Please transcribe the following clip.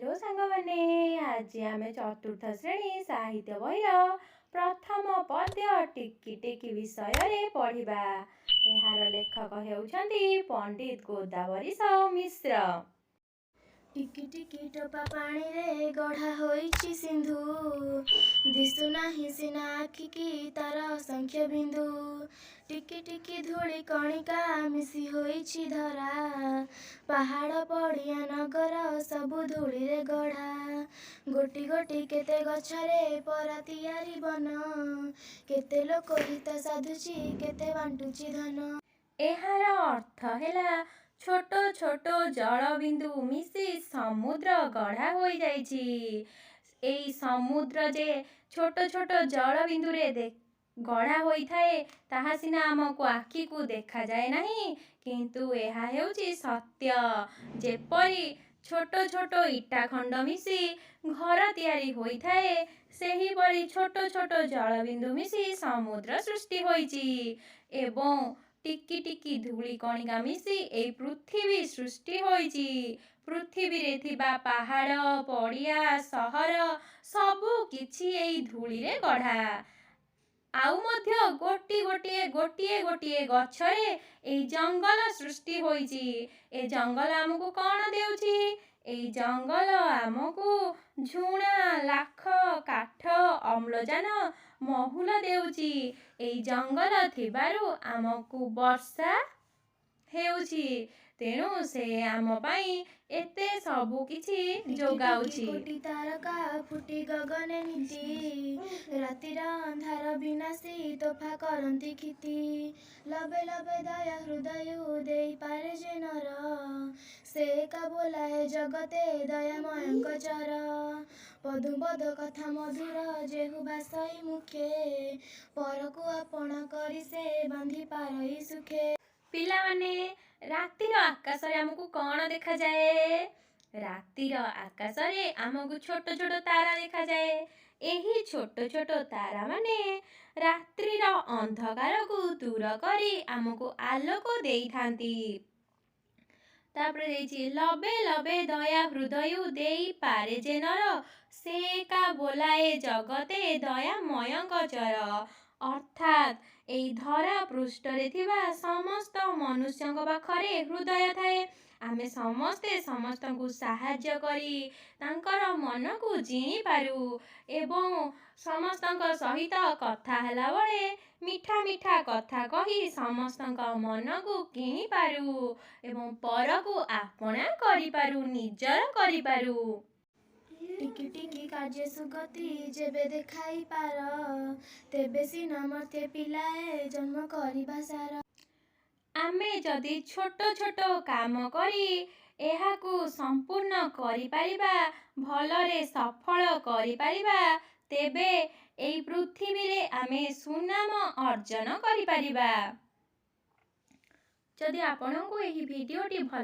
Hello सांगमाने आज आम चतुर्थ श्रेणी साहित्य बहिर प्रथम पद्य टिकी टिकी विषय पढ़ा। यार लेखक हेउछन्ति पंडित गोदावरी साहू मिश्र। टिकी टिकी टोपा पानी रे गढ़ा होइछि सिंधु, दिसु नाही सिना आखिकी तार असंख्य बिंदु। टिकी टिकी धूଳି कणिका मिसी होइछि धरा, पहाड़ पड़िया नगर सबु धूଳି रे गढ़ा। गोटी गोटी केते गछरे परा तियारी बन, केते लोक हित साधुछि केते बांटुछि धन। एहार अर्थ हेला छोट छोट जल बिंदु मिसी समुद्र गढ़ा हो जाइछि। एई समुद्र जे छोट छोट जल बिंदु रे गढ़ा होइथाए ताहा सिना आमको आखि को देखा जाए नहीं, किंतु एहा हेउछि सत्य। जेपरी छोट छोट इटा खंड मिसी घर तैयारी होइथाए, सेही परी छोट छोट जल बिंदु मिसी समुद्र सृष्टि होइछि एवं टिकी टिकी धूଳି कणिका मिसी एई पृथ्वी सृष्टि होइछि। पृथ्वी रे थिबा पहाड़ पड़िया सहर सबु किछि एई धूଳି रे गढ़ा। आउ मध्य गोटिए गोटिए गछरे एई जंगल सृष्टि होइछि। ए जंगल आमको कौन देउछि? एई जंगल आमको झुणा लाख काठ अम्लजान महुल देउछि। एई जंगल थिबारु आमको वर्षा हेउछि, तेणु से आम पाई एते सबु किछि जोगाउछि। कोटी तारका फुटी गगने नीति, रातिर अंधार विनाशी तोफा करंती खिति। लबे लबे दया हृदय देई पारे जे नर, से एका बोलाए जगते दयामयंक चर। पदुबद कथा मधुर जेहु भाषई मुखे, परकु आपण करी से बांधी पारई सुखे। पिला माने रातिर आकाश रे हमको कौन देखा जाए? रातिर आकाश रे हमको छोट छोट तारा देखा जाए। एही छोट छोट तारा माने रात्रिर अंधकार को दूर करी हमको आलोक देई थांती। तापरे देइछि लबे लबे दया हृदय देई पारे जे नर, से का बोलाए जगते दयामयंक चर। अर्थात एई धरा पृष्ठरे थिबा समस्त मनुष्यंक पाखरे हृदय थाए। आमे समस्ते समस्तंकु साहाय्य करी तांकर मन को जिणी पारू एवं समस्तंक सहित कथा हला बळे मिठा मिठा कथा कही समस्तंक मन को किणी पारू एवं पर को आपणा करी पारू, निजर करी पारू। टिकी टिकी कार्य सुगति जेबे देखाई पार, तेबे सिना मर्त्य पिलाए जन्म करिबा सार। आमे जदि छोट छोट काम करी एहाकु संपूर्ण करि पारिबा, भलरे सफल करि पारिबा, तेबे एई पृथ्वी रे आमे सुनाम अर्जन करि पारिबा। जदि आपनकु एही भिडियोटी भल